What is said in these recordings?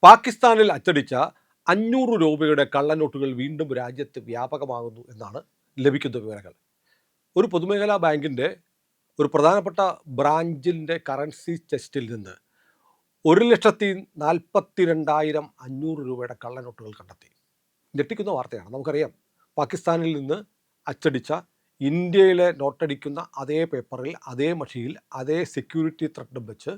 പാകിസ്ഥാനിൽ അച്ചടിച്ച 500 രൂപയുടെ കള്ളനോട്ടുകൾ വീണ്ടും രാജ്യത്ത് വ്യാപകമാകുന്നു എന്നാണ് ലഭിക്കുന്ന വിവരങ്ങൾ. ഒരു പൊതുമേഖലാ ബാങ്കിൻ്റെ ഒരു പ്രധാനപ്പെട്ട ബ്രാഞ്ചിൻ്റെ കറൻസി ചെസ്റ്റിൽ നിന്ന് 1,42,500 രൂപയുടെ കള്ളനോട്ടുകൾ കണ്ടെത്തി. ഞെട്ടിക്കുന്ന വാർത്തയാണ്. നമുക്കറിയാം, പാകിസ്ഥാനിൽ നിന്ന് അച്ചടിച്ച ഇന്ത്യയിലെ നോട്ടടിക്കുന്ന അതേ പേപ്പറിൽ, അതേ മഷിയിൽ, അതേ സെക്യൂരിറ്റി ത്രെഡും വെച്ച്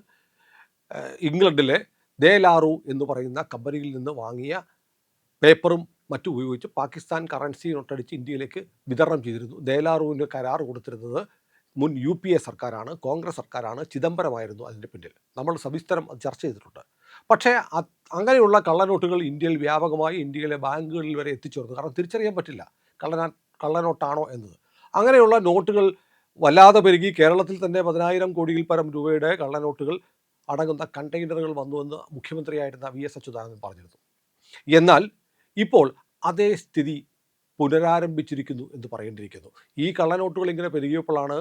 ഇംഗ്ലണ്ടിലെ ദേലാറു എന്ന് പറയുന്ന കമ്പനിയിൽ നിന്ന് വാങ്ങിയ പേപ്പറും മറ്റും ഉപയോഗിച്ച് പാകിസ്ഥാൻ കറൻസി നോട്ടടിച്ച് ഇന്ത്യയിലേക്ക് വിതരണം ചെയ്തിരുന്നു. ദേലാറുവിന് കരാർ കൊടുത്തിരുന്നത് മുൻ UPA സർക്കാരാണ്, കോൺഗ്രസ് സർക്കാരാണ്. ചിദംബരമായിരുന്നു അതിൻ്റെ പിന്നിൽ. നമ്മൾ സവിസ്തരം അത് ചർച്ച ചെയ്തിട്ടുണ്ട്. പക്ഷേ അങ്ങനെയുള്ള കള്ളനോട്ടുകൾ ഇന്ത്യയിൽ വ്യാപകമായി ഇന്ത്യയിലെ ബാങ്കുകളിൽ വരെ എത്തിച്ചേർന്നു. കാരണം തിരിച്ചറിയാൻ പറ്റില്ല കള്ളനോട്ടാണോ എന്നത്. അങ്ങനെയുള്ള നോട്ടുകൾ വല്ലാതെ പെരുകി. കേരളത്തിൽ തന്നെ 10,000 കോടിയിൽ പരം രൂപയുടെ കള്ളനോട്ടുകൾ അടങ്ങുന്ന കണ്ടെയ്നറുകൾ വന്നുവെന്ന് മുഖ്യമന്ത്രിയായിരുന്ന VS അച്യുതാനന്ദൻ പറഞ്ഞിരുന്നു. എന്നാൽ ഇപ്പോൾ അതേ സ്ഥിതി പുനരാരംഭിച്ചിരിക്കുന്നു എന്ന് പറയേണ്ടിയിരിക്കുന്നു. ഈ കള്ളനോട്ടുകൾ ഇങ്ങനെ പെരുകിയപ്പോഴാണ്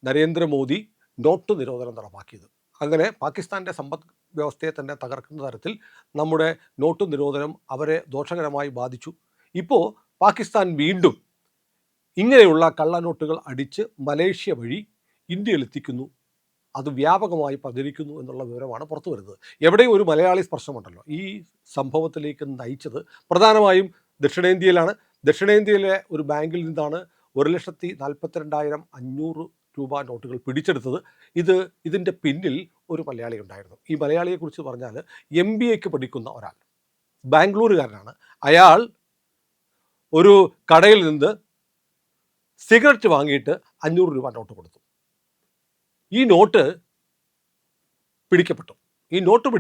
നരേന്ദ്രമോദി നോട്ട് നിരോധനം നടപ്പാക്കിയത്. അങ്ങനെ പാകിസ്ഥാൻ്റെ സമ്പദ് വ്യവസ്ഥയെ തന്നെ തകർക്കുന്ന തരത്തിൽ നമ്മുടെ നോട്ട് നിരോധനം അവരെ ദോഷകരമായി ബാധിച്ചു. ഇപ്പോൾ പാകിസ്ഥാൻ വീണ്ടും ഇങ്ങനെയുള്ള കള്ളനോട്ടുകൾ അടിച്ച് മലേഷ്യ വഴി ഇന്ത്യയിലെത്തിക്കുന്നു. അത് വ്യാപകമായി പ്രചരിക്കുന്നു എന്നുള്ള വിവരമാണ് പുറത്തു വരുന്നത്. എവിടെയും ഒരു മലയാളി സ്പർശമുണ്ടല്ലോ. ഈ സംഭവത്തിലേക്ക് നയിച്ചത് പ്രധാനമായും ദക്ഷിണേന്ത്യയിലാണ്. ദക്ഷിണേന്ത്യയിലെ ഒരു ബാങ്കിൽ നിന്നാണ് 1,42,500 രൂപ നോട്ടുകൾ പിടിച്ചെടുത്തത്. ഇതിൻ്റെ പിന്നിൽ ഒരു മലയാളി ഉണ്ടായിരുന്നു. ഈ മലയാളിയെക്കുറിച്ച് പറഞ്ഞാൽ MBAക്ക് പഠിക്കുന്ന ഒരാൾ, ബാംഗ്ലൂരുകാരനാണ്. അയാൾ ഒരു കടയിൽ നിന്ന് സിഗരറ്റ് വാങ്ങിയിട്ട് 500 രൂപ നോട്ട് കൊടുത്തു. ഈ നോട്ട്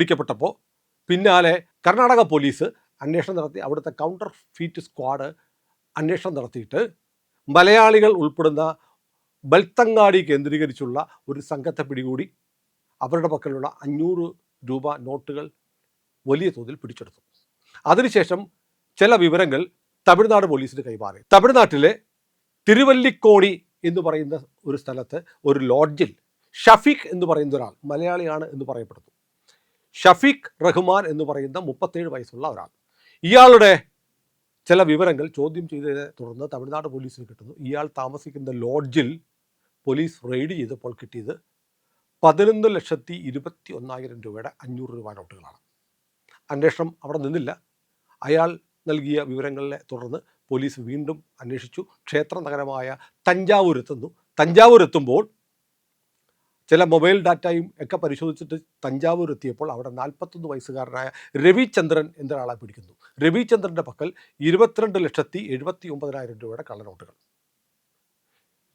പിടിക്കപ്പെട്ടപ്പോൾ പിന്നാലെ കർണാടക പോലീസ് അന്വേഷണം നടത്തി. അവിടുത്തെ കൗണ്ടർ ഫീറ്റ് സ്ക്വാഡ് അന്വേഷണം നടത്തിയിട്ട് മലയാളികൾ ഉൾപ്പെടുന്ന ബൽത്തങ്ങാടി കേന്ദ്രീകരിച്ചുള്ള ഒരു സംഘത്തെ പിടികൂടി. അവരുടെ പക്കലുള്ള 500 രൂപ നോട്ടുകൾ വലിയ തോതിൽ പിടിച്ചെടുത്തു. അതിനുശേഷം ചില വിവരങ്ങൾ തമിഴ്നാട് പോലീസിന് കൈമാറി. തമിഴ്നാട്ടിലെ തിരുവല്ലിക്കോണി എന്ന് പറയുന്ന ഒരു സ്ഥലത്ത് ഒരു ലോഡ്ജിൽ ഷഫീഖ് എന്ന് പറയുന്ന ഒരാൾ, മലയാളിയാണ് എന്ന് പറയപ്പെടുന്നു. ഷഫീഖ് റഹ്മാൻ എന്ന് പറയുന്ന 37 വയസ്സുള്ള ഒരാൾ. ഇയാളുടെ ചില വിവരങ്ങൾ ചോദ്യം ചെയ്തതിനെ തുടർന്ന് തമിഴ്നാട് പോലീസിന് കിട്ടുന്നു. ഇയാൾ താമസിക്കുന്ന ലോഡ്ജിൽ പോലീസ് റെയ്ഡ് ചെയ്തപ്പോൾ കിട്ടിയത് 11,21,000 രൂപയുടെ 500 രൂപ നോട്ടുകളാണ്. അന്വേഷണം അവിടെ നിന്നില്ല. അയാൾ നൽകിയ വിവരങ്ങളെ തുടർന്ന് പോലീസ് വീണ്ടും അന്വേഷിച്ചു. ക്ഷേത്ര നഗരമായ തഞ്ചാവൂരെത്തുമ്പോൾ ചില മൊബൈൽ ഡാറ്റയും ഒക്കെ പരിശോധിച്ചിട്ട് തഞ്ചാവൂർ എത്തിയപ്പോൾ അവിടെ 41 വയസ്സുകാരനായ രവിചന്ദ്രൻ എന്നൊരാളെ പിടിക്കുന്നു. രവിചന്ദ്രൻ്റെ പക്കൽ 22,79,000 രൂപയുടെ കള്ളനോട്ടുകൾ.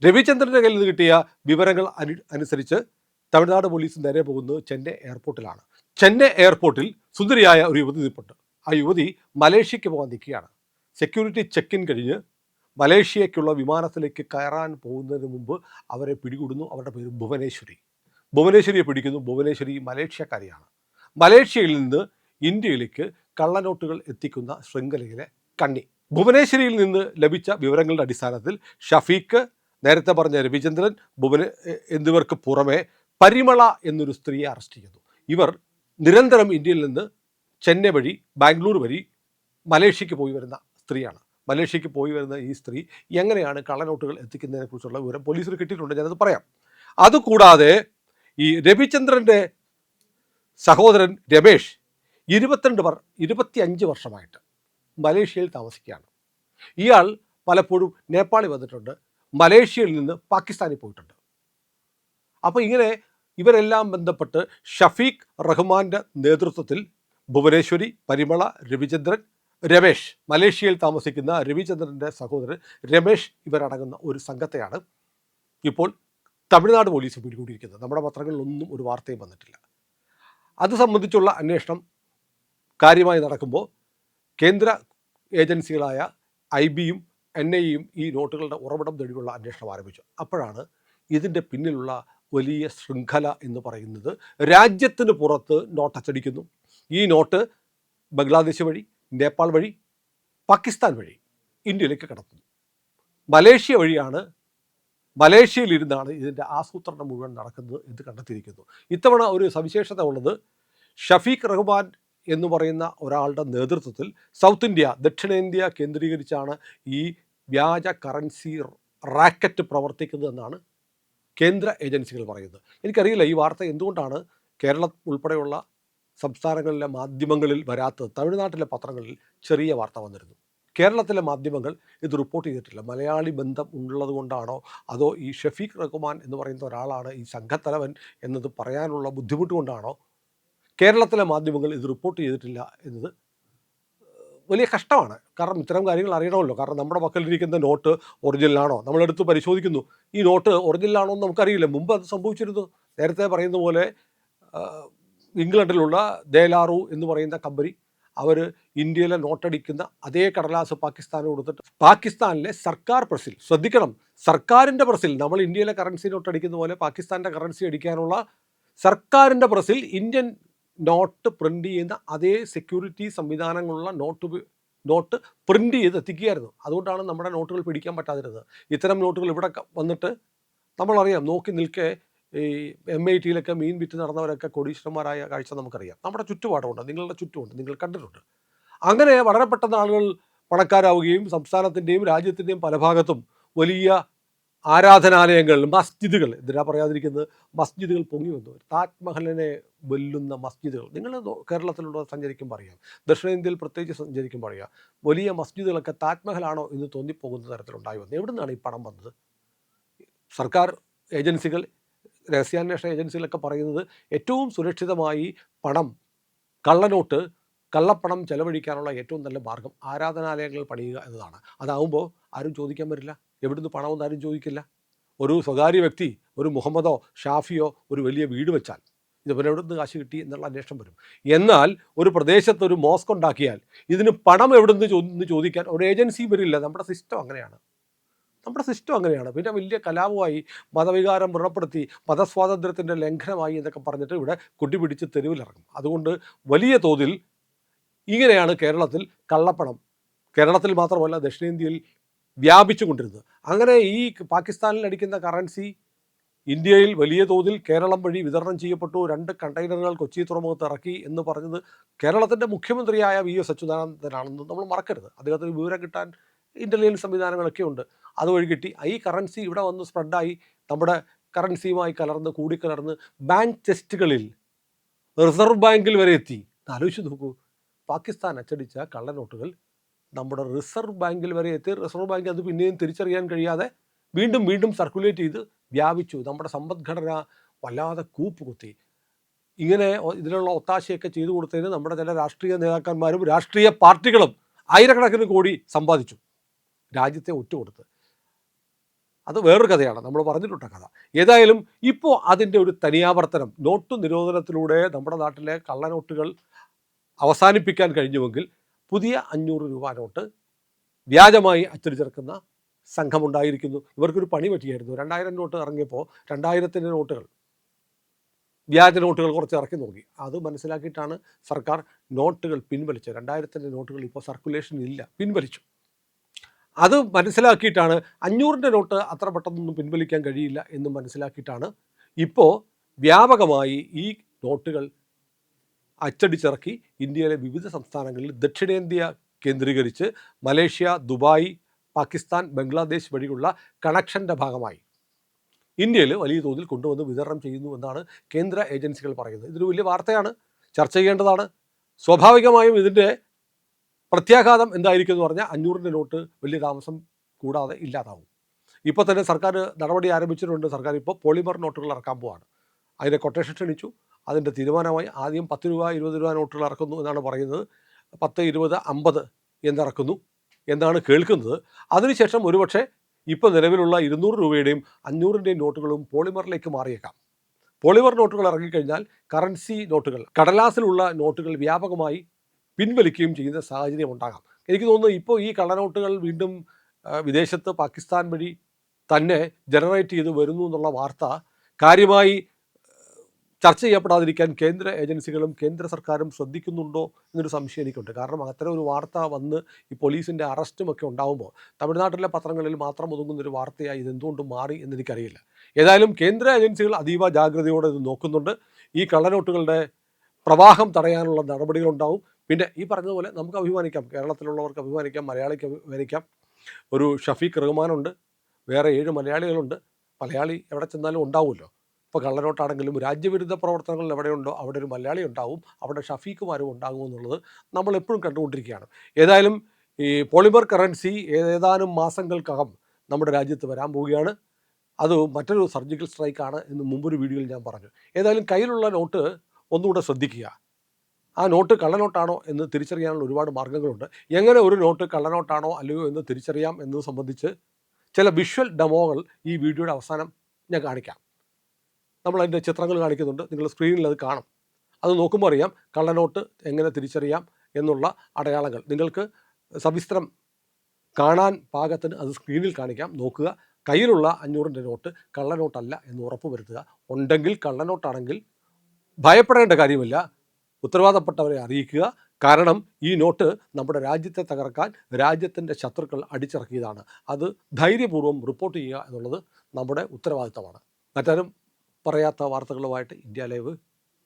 രവിചന്ദ്രൻ്റെ കയ്യിൽ നിന്ന് കിട്ടിയ വിവരങ്ങൾ അനുസരിച്ച് തമിഴ്നാട് പോലീസ് നേരെ പോകുന്നത് ചെന്നൈ എയർപോർട്ടിലാണ്. ചെന്നൈ എയർപോർട്ടിൽ സുന്ദരിയായ ഒരു യുവതി നിൽപ്പുണ്ട്. ആ യുവതി മലേഷ്യയ്ക്ക് പോകാൻ നിൽക്കുകയാണ്. സെക്യൂരിറ്റി ചെക്കിൻ കഴിഞ്ഞ് മലേഷ്യയ്ക്കുള്ള വിമാനത്തിലേക്ക് കയറാൻ പോകുന്നതിന് മുമ്പ് അവരെ പിടികൂടുന്നു. അവരുടെ പേര് ഭുവനേശ്വരിയെ പിടിക്കുന്നു. ഭുവനേശ്വരി മലേഷ്യക്കാരിയാണ്. മലേഷ്യയിൽ നിന്ന് ഇന്ത്യയിലേക്ക് കള്ളനോട്ടുകൾ എത്തിക്കുന്ന ശൃംഖലയിലെ കണ്ണി. ഭുവനേശ്വരിയിൽ നിന്ന് ലഭിച്ച വിവരങ്ങളുടെ അടിസ്ഥാനത്തിൽ ഷഫീഖ്, നേരത്തെ പറഞ്ഞ രവിചന്ദ്രൻ, എന്നിവർക്ക് പുറമെ പരിമള എന്നൊരു സ്ത്രീയെ അറസ്റ്റ് ചെയ്തു. ഇവർ നിരന്തരം ഇന്ത്യയിൽ നിന്ന് ചെന്നൈ വഴി, ബാംഗ്ലൂർ വഴി മലേഷ്യയ്ക്ക് പോയി വരുന്ന സ്ത്രീയാണ്. മലേഷ്യയ്ക്ക് പോയി വരുന്ന ഈ സ്ത്രീ എങ്ങനെയാണ് കള്ളനോട്ടുകൾ എത്തിക്കുന്നതിനെക്കുറിച്ചുള്ള വിവരം പോലീസിന് കിട്ടിയിട്ടുണ്ട്. ഞാനത് പറയാം. അതുകൂടാതെ ഈ രവിചന്ദ്രൻ്റെ സഹോദരൻ രമേഷ് 25 വർഷമായിട്ട് മലേഷ്യയിൽ താമസിക്കുകയാണ്. ഇയാൾ പലപ്പോഴും നേപ്പാളിൽ വന്നിട്ടുണ്ട്, മലേഷ്യയിൽ നിന്ന് പാകിസ്ഥാനിൽ പോയിട്ടുണ്ട്. അപ്പോൾ ഇങ്ങനെ ഇവരെല്ലാം ബന്ധപ്പെട്ട് ഷഫീഖ് റഹ്മാൻ്റെ നേതൃത്വത്തിൽ ഭുവനേശ്വരി, പരിമള, രവിചന്ദ്രൻ, രമേഷ്, മലേഷ്യയിൽ താമസിക്കുന്ന രവിചന്ദ്രൻ്റെ സഹോദരൻ രമേഷ്, ഇവരടങ്ങുന്ന ഒരു സംഘത്തെയാണ് ഇപ്പോൾ തമിഴ്നാട് പോലീസ് പിടികൂടിയിരിക്കുന്നത്. നമ്മുടെ പത്രങ്ങളിലൊന്നും ഒരു വാർത്തയും വന്നിട്ടില്ല. അത് സംബന്ധിച്ചുള്ള അന്വേഷണം കാര്യമായി നടക്കുമ്പോൾ കേന്ദ്ര ഏജൻസികളായ IBയും NIAയും ഈ നോട്ടുകളുടെ ഉറവിടം തേടിയുള്ള അന്വേഷണം ആരംഭിച്ചു. അപ്പോഴാണ് ഇതിൻ്റെ പിന്നിലുള്ള വലിയ ശൃംഖല എന്ന് പറയുന്നത് രാജ്യത്തിന് പുറത്ത് നോട്ട് അച്ചടിക്കുന്നു. ഈ നോട്ട് ബംഗ്ലാദേശ് വഴി, നേപ്പാൾ വഴി, പാകിസ്ഥാൻ വഴി ഇന്ത്യയിലേക്ക് കടത്തുന്നു. മലേഷ്യ വഴിയാണ്, മലേഷ്യയിലിരുന്നാണ് ഇതിൻ്റെ ആസൂത്രണം മുഴുവൻ നടക്കുന്നത് എന്ന് കണ്ടെത്തിയിരിക്കുന്നു. ഇത്തവണ ഒരു സവിശേഷത ഉള്ളത്, ഷഫീഖ് റഹ്മാൻ എന്ന് പറയുന്ന ഒരാളുടെ നേതൃത്വത്തിൽ സൗത്ത് ഇന്ത്യ, ദക്ഷിണേന്ത്യ കേന്ദ്രീകരിച്ചാണ് ഈ വ്യാജ കറൻസി റാക്കറ്റ് പ്രവർത്തിക്കുന്നതെന്നാണ് കേന്ദ്ര ഏജൻസികൾ പറയുന്നത്. എനിക്കറിയില്ല ഈ വാർത്ത എന്തുകൊണ്ടാണ് കേരളം ഉൾപ്പെടെയുള്ള സംസ്ഥാനങ്ങളിലെ മാധ്യമങ്ങളിൽ വരാത്തത്. തമിഴ്നാട്ടിലെ പത്രങ്ങളിൽ ചെറിയ വാർത്ത വന്നിരുന്നു. കേരളത്തിലെ മാധ്യമങ്ങൾ ഇത് റിപ്പോർട്ട് ചെയ്തിട്ടില്ല. മലയാളി ബന്ധം ഉള്ളത് കൊണ്ടാണോ, അതോ ഈ ഷഫീഖ് റഹ്മാൻ എന്ന് പറയുന്ന ഒരാളാണ് ഈ സംഘത്തലവൻ എന്നത് പറയാനുള്ള ബുദ്ധിമുട്ട് കൊണ്ടാണോ കേരളത്തിലെ മാധ്യമങ്ങൾ ഇത് റിപ്പോർട്ട് ചെയ്തിട്ടില്ല എന്നത് വലിയ കഷ്ടമാണ്. കാരണം ഇത്തരം കാര്യങ്ങൾ അറിയണമല്ലോ. കാരണം നമ്മുടെ പക്കലിരിക്കുന്ന നോട്ട് ഒറിജിനലാണോ, നമ്മളെടുത്ത് പരിശോധിക്കുന്നു. ഈ നോട്ട് ഒറിജിനലാണോ എന്ന് നമുക്കറിയില്ല. മുമ്പ് അത് സംഭവിച്ചിരുന്നു. നേരത്തെ പറയുന്ന പോലെ ഇംഗ്ലണ്ടിലുള്ള ദേലാറു എന്ന് പറയുന്ന കമ്പനി അവർ ഇന്ത്യയിലെ നോട്ടടിക്കുന്ന അതേ കടലാസ് പാകിസ്ഥാന് കൊടുത്തിട്ട് പാകിസ്ഥാനിലെ സർക്കാർ പ്രസ്സിൽ, ശ്രദ്ധിക്കണം, സർക്കാരിൻ്റെ പ്രസ്സിൽ, നമ്മൾ ഇന്ത്യയിലെ കറൻസി നോട്ടടിക്കുന്ന പോലെ പാകിസ്ഥാൻ്റെ കറൻസി അടിക്കാനുള്ള സർക്കാരിൻ്റെ പ്രസ്സിൽ ഇന്ത്യൻ നോട്ട് പ്രിൻ്റ് ചെയ്യുന്ന അതേ സെക്യൂരിറ്റി സംവിധാനങ്ങളുള്ള നോട്ട് പ്രിൻ്റ് ചെയ്ത് എത്തിക്കുകയായിരുന്നു. അതുകൊണ്ടാണ് നമ്മുടെ നോട്ടുകൾ പിടിക്കാൻ പറ്റാതിരുന്നത്. ഇത്തരം നോട്ടുകൾ ഇവിടെ വന്നിട്ട് നമ്മളറിയാം, നോക്കി നിൽക്കെ ഈ MIT-യിലൊക്കെ മീൻ വിറ്റ് നടന്നവരൊക്കെ കോടീശ്വരന്മാരായ കാഴ്ച നമുക്കറിയാം. നമ്മുടെ ചുറ്റുപാടുമുണ്ട്, നിങ്ങളുടെ ചുറ്റുമുണ്ട്, നിങ്ങൾ കണ്ടിട്ടുണ്ട്. അങ്ങനെ വളരെ പെട്ടെന്ന് ആളുകൾ പണക്കാരാവുകയും സംസ്ഥാനത്തിൻ്റെയും രാജ്യത്തിൻ്റെയും പല ഭാഗത്തും വലിയ ആരാധനാലയങ്ങൾ, മസ്ജിദുകൾ, എന്തിനാ പറയാതിരിക്കുന്നത്, മസ്ജിദുകൾ പൊങ്ങി വന്നു. താജ്മഹലിനെ വെല്ലുന്ന മസ്ജിദുകൾ നിങ്ങൾ കേരളത്തിലുള്ള സഞ്ചരിക്കുമ്പോൾ അറിയാം, ദക്ഷിണേന്ത്യയിൽ പ്രത്യേകിച്ച് സഞ്ചരിക്കുമ്പോൾ അറിയാം, വലിയ മസ്ജിദുകളൊക്കെ താജ്മഹലാണോ എന്ന് തോന്നിപ്പോകുന്ന തരത്തിലുണ്ടായി വന്നത്. എവിടെ നിന്നാണ് ഈ പണം വന്നത്? സർക്കാർ ഏജൻസികൾ, രഹസ്യാന്വേഷണ ഏജൻസികളൊക്കെ പറയുന്നത് ഏറ്റവും സുരക്ഷിതമായി പണം, കള്ളനോട്ട്, കള്ളപ്പണം ചെലവഴിക്കാനുള്ള ഏറ്റവും നല്ല മാർഗം ആരാധനാലയങ്ങൾ പണിയുക എന്നതാണ്. അതാവുമ്പോൾ ആരും ചോദിക്കാൻ വരില്ല, എവിടുന്ന് പണമെന്ന് ആരും ചോദിക്കില്ല. ഒരു സ്വകാര്യ വ്യക്തി, ഒരു മുഹമ്മദോ ഷാഫിയോ ഒരു വലിയ വീട് വെച്ചാൽ ഇതുപോലെ എവിടുന്ന് കാശ് കിട്ടി എന്നുള്ള അന്വേഷണം വരും. എന്നാൽ ഒരു പ്രദേശത്ത് ഒരു മോസ്ക് ഉണ്ടാക്കിയാൽ ഇതിന് പണം എവിടുന്ന് ചോദിക്കാൻ ഒരു ഏജൻസി വരില്ല. നമ്മുടെ സിസ്റ്റം അങ്ങനെയാണ്. പിന്നെ വലിയ കലാപമായി, മതവികാരം വ്രണപ്പെടുത്തി, മതസ്വാതന്ത്ര്യത്തിൻ്റെ ലംഘനമായി എന്നൊക്കെ പറഞ്ഞിട്ട് ഇവിടെ കുട്ടിപിടിച്ച് തെരുവിലിറങ്ങും. അതുകൊണ്ട് വലിയ തോതിൽ ഇങ്ങനെയാണ് കേരളത്തിൽ കള്ളപ്പണം, കേരളത്തിൽ മാത്രമല്ല ദക്ഷിണേന്ത്യയിൽ വ്യാപിച്ചു കൊണ്ടിരുന്നത്. അങ്ങനെ ഈ പാകിസ്ഥാനിൽ അടിക്കുന്ന കറൻസി ഇന്ത്യയിൽ വലിയ തോതിൽ കേരളം വഴി വിതരണം ചെയ്യപ്പെട്ടു. 2 കണ്ടെയ്നറുകൾ കൊച്ചി തുറമുഖത്ത് ഇറക്കി എന്ന് പറഞ്ഞത് കേരളത്തിൻ്റെ മുഖ്യമന്ത്രിയായ VS അച്യുതാനന്ദനാണെന്ന് നമ്മൾ മറക്കരുത്. അദ്ദേഹത്തിന് വിവരം കിട്ടാൻ ഇൻ്റലിജൻസ് സംവിധാനങ്ങളൊക്കെ ഉണ്ട്. അതുവഴി കിട്ടി. ഈ കറൻസി ഇവിടെ വന്ന് സ്പ്രെഡായി നമ്മുടെ കറൻസിയുമായി കൂടിക്കലർന്ന് ബാങ്ക് ചെസ്റ്റുകളിൽ, റിസർവ് ബാങ്കിൽ വരെ എത്തി. ആലോചിച്ച് നോക്കൂ, പാകിസ്ഥാൻ അച്ചടിച്ച കള്ളനോട്ടുകൾ നമ്മുടെ റിസർവ് ബാങ്കിൽ വരെ എത്തി. റിസർവ് ബാങ്ക് അത് പിന്നെയും തിരിച്ചറിയാൻ കഴിയാതെ വീണ്ടും സർക്കുലേറ്റ് ചെയ്ത് വ്യാപിച്ചു. നമ്മുടെ സമ്പദ്ഘടന വല്ലാതെ കൂപ്പുകുത്തി. ഇങ്ങനെ ഇതിനുള്ള ഒത്താശയൊക്കെ ചെയ്തു കൊടുത്തതിന് നമ്മുടെ ചില രാഷ്ട്രീയ നേതാക്കന്മാരും രാഷ്ട്രീയ പാർട്ടികളും ആയിരക്കണക്കിന് കോടി സമ്പാദിച്ചു, രാജ്യത്തെ ഒറ്റുകൊടുത്ത്. അത് വേറൊരു കഥയാണ്, നമ്മൾ പറഞ്ഞിട്ടുള്ള കഥ. ഏതായാലും ഇപ്പോൾ അതിൻ്റെ ഒരു തനിയാവർത്തനം, നോട്ട് നിരോധനത്തിലൂടെ നമ്മുടെ നാട്ടിലെ കള്ളനോട്ടുകൾ അവസാനിപ്പിക്കാൻ കഴിഞ്ഞുവെങ്കിൽ പുതിയ 500 രൂപ നോട്ട് വ്യാജമായി അച്ചടിച്ചിറക്കുന്ന സംഘമുണ്ടായിരിക്കുന്നു. ഇവർക്കൊരു പണി പറ്റിയായിരുന്നു. 2000 നോട്ട് ഇറങ്ങിയപ്പോൾ 2000-ൻ്റെ നോട്ടുകൾ, വ്യാജ നോട്ടുകൾ കുറച്ച് ഇറക്കി നോക്കി. അത് മനസ്സിലാക്കിയിട്ടാണ് സർക്കാർ നോട്ടുകൾ പിൻവലിച്ചത്. 2000-ൻ്റെ നോട്ടുകൾ ഇപ്പോൾ സർക്കുലേഷൻ ഇല്ല, പിൻവലിച്ചു. അത് മനസ്സിലാക്കിയിട്ടാണ് 500-ൻ്റെ നോട്ട് അത്ര പെട്ടെന്നൊന്നും പിൻവലിക്കാൻ കഴിയില്ല എന്ന് മനസ്സിലാക്കിയിട്ടാണ് ഇപ്പോൾ വ്യാപകമായി ഈ നോട്ടുകൾ അച്ചടിച്ചിറക്കി ഇന്ത്യയിലെ വിവിധ സംസ്ഥാനങ്ങളിൽ ദക്ഷിണേന്ത്യ കേന്ദ്രീകരിച്ച് മലേഷ്യ, ദുബായ്, പാകിസ്ഥാൻ, ബംഗ്ലാദേശ് വഴിയുള്ള കണക്ഷൻ്റെ ഭാഗമായി ഇന്ത്യയിൽ വലിയ തോതിൽ കൊണ്ടുവന്ന് വിതരണം ചെയ്യുന്നു എന്നാണ് കേന്ദ്ര ഏജൻസികൾ പറയുന്നത്. ഇതൊരു വലിയ വാർത്തയാണ്, ചർച്ച ചെയ്യേണ്ടതാണ്. സ്വാഭാവികമായും ഇതിൻ്റെ പ്രത്യാഘാതം എന്തായിരിക്കും എന്ന് പറഞ്ഞാൽ 500-ൻ്റെ നോട്ട് വലിയ താമസം കൂടാതെ ഇല്ലാതാവും. ഇപ്പോൾ തന്നെ സർക്കാർ നടപടി ആരംഭിച്ചിട്ടുണ്ട്. സർക്കാർ ഇപ്പോൾ പോളിമർ നോട്ടുകൾ ഇറക്കാൻ പോവാണ്. അതിൻ്റെ കൊട്ടേഷൻ ക്ഷണിച്ചു. അതിൻ്റെ തീരുമാനമായി ആദ്യം 10 രൂപ 20 രൂപ നോട്ടുകൾ ഇറക്കുന്നു എന്നാണ് പറയുന്നത്. 10, 20, 50 എന്നിറക്കുന്നു എന്നാണ് കേൾക്കുന്നത്. അതിനുശേഷം ഒരുപക്ഷെ ഇപ്പോൾ നിലവിലുള്ള 200 രൂപയുടെയും 500-ൻ്റെയും നോട്ടുകളും പോളിമറിലേക്ക് മാറിയേക്കാം. പോളിമർ നോട്ടുകൾ ഇറങ്ങിക്കഴിഞ്ഞാൽ കറൻസി നോട്ടുകൾ, കടലാസിലുള്ള നോട്ടുകൾ വ്യാപകമായി പിൻവലിക്കുകയും ചെയ്യുന്ന സാഹചര്യം ഉണ്ടാകാം. എനിക്ക് തോന്നുന്നു ഇപ്പോൾ ഈ കള്ളനോട്ടുകൾ വീണ്ടും വിദേശത്ത് പാകിസ്ഥാൻ വഴി തന്നെ ജനറേറ്റ് ചെയ്ത് വരുന്നു എന്നുള്ള വാർത്ത കാര്യമായി ചർച്ച ചെയ്യപ്പെടാതിരിക്കാൻ കേന്ദ്ര ഏജൻസികളും കേന്ദ്ര സർക്കാരും ശ്രദ്ധിക്കുന്നുണ്ടോ എന്നൊരു സംശയം എനിക്കുണ്ട്. കാരണം അത്തരം ഒരു വാർത്ത വന്ന് ഈ പോലീസിൻ്റെ അറസ്റ്റുമൊക്കെ ഉണ്ടാകുമ്പോൾ തമിഴ്നാട്ടിലെ പത്രങ്ങളിൽ മാത്രം ഒതുങ്ങുന്നൊരു വാർത്തയായി ഇതെന്തുകൊണ്ട് മാറി എന്നെനിക്കറിയില്ല. ഏതായാലും കേന്ദ്ര ഏജൻസികൾ അതീവ ജാഗ്രതയോടെ ഇത് നോക്കുന്നുണ്ട്. ഈ കള്ളനോട്ടുകളുടെ പ്രവാഹം തടയാനുള്ള നടപടികളുണ്ടാവും. പിന്നെ ഈ പറഞ്ഞതുപോലെ നമുക്ക് അഭിമാനിക്കാം, കേരളത്തിലുള്ളവർക്ക് അഭിമാനിക്കാം, മലയാളിക്ക് അഭിമാനിക്കാം. ഒരു ഷഫീഖ് റഹ്മാനുണ്ട്, വേറെ 7 മലയാളികളുണ്ട്. മലയാളി എവിടെ ചെന്നാലും ഉണ്ടാവുമല്ലോ. ഇപ്പോൾ കള്ളനോട്ടാണെങ്കിലും രാജ്യവിരുദ്ധ പ്രവർത്തനങ്ങൾ എവിടെയുണ്ടോ അവിടെ ഒരു മലയാളി ഉണ്ടാവും, അവിടെ ഷഫീഖുമാരും ഉണ്ടാകുമെന്നുള്ളത് നമ്മളെപ്പോഴും കണ്ടുകൊണ്ടിരിക്കുകയാണ്. ഏതായാലും ഈ പോളിമർ കറൻസി ഏതാനും മാസങ്ങൾക്കകം നമ്മുടെ രാജ്യത്ത് വരാൻ പോവുകയാണ്. അത് മറ്റൊരു സർജിക്കൽ സ്ട്രൈക്കാണ് എന്ന് മുമ്പൊരു വീഡിയോയിൽ ഞാൻ പറഞ്ഞു. ഏതായാലും കയ്യിലുള്ള നോട്ട് ഒന്നുകൂടെ ശ്രദ്ധിക്കുക. ആ നോട്ട് കള്ളനോട്ടാണോ എന്ന് തിരിച്ചറിയാനുള്ള ഒരുപാട് മാർഗ്ഗങ്ങളുണ്ട്. എങ്ങനെ ഒരു നോട്ട് കള്ളനോട്ടാണോ അല്ലയോ എന്ന് തിരിച്ചറിയാം എന്നത് സംബന്ധിച്ച് ചില വിഷ്വൽ ഡെമോകൾ ഈ വീഡിയോയുടെ അവസാനം ഞാൻ കാണിക്കാം. നമ്മളതിൻ്റെ ചിത്രങ്ങൾ കാണിക്കുന്നുണ്ട്, നിങ്ങൾ സ്ക്രീനിൽ അത് കാണും. അത് നോക്കുമ്പോൾ അറിയാം കള്ളനോട്ട് എങ്ങനെ തിരിച്ചറിയാം എന്നുള്ള അടയാളങ്ങൾ നിങ്ങൾക്ക് സവിസ്തരം കാണാൻ പാകത്തിന് അത് സ്ക്രീനിൽ കാണിക്കാം. നോക്കുക. കയ്യിലുള്ള 500ൻ്റെ നോട്ട് കള്ളനോട്ടല്ല എന്ന് ഉറപ്പ് വരുത്തുക. ഉണ്ടെങ്കിൽ കള്ളനോട്ടാണെങ്കിൽ ഭയപ്പെടേണ്ട കാര്യമില്ല, ഉത്തരവാദപ്പെട്ടവരെ അറിയിക്കുക. കാരണം ഈ നോട്ട് നമ്മുടെ രാജ്യത്തെ തകർക്കാൻ രാജ്യത്തിൻ്റെ ശത്രുക്കൾ അടിച്ചിറക്കിയതാണ്. അത് ധൈര്യപൂർവ്വം റിപ്പോർട്ട് ചെയ്യുക എന്നുള്ളത് നമ്മുടെ ഉത്തരവാദിത്തമാണ്. മറ്റാരും പറയാത്ത വാർത്തകളുമായിട്ട് ഇന്ത്യ ലൈവ്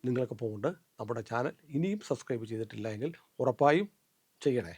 നിങ്ങൾക്കൊപ്പം ഉണ്ട്. നമ്മുടെ ചാനൽ ഇനിയും സബ്സ്ക്രൈബ് ചെയ്തിട്ടില്ല എങ്കിൽ ഉറപ്പായും ചെയ്യണേ.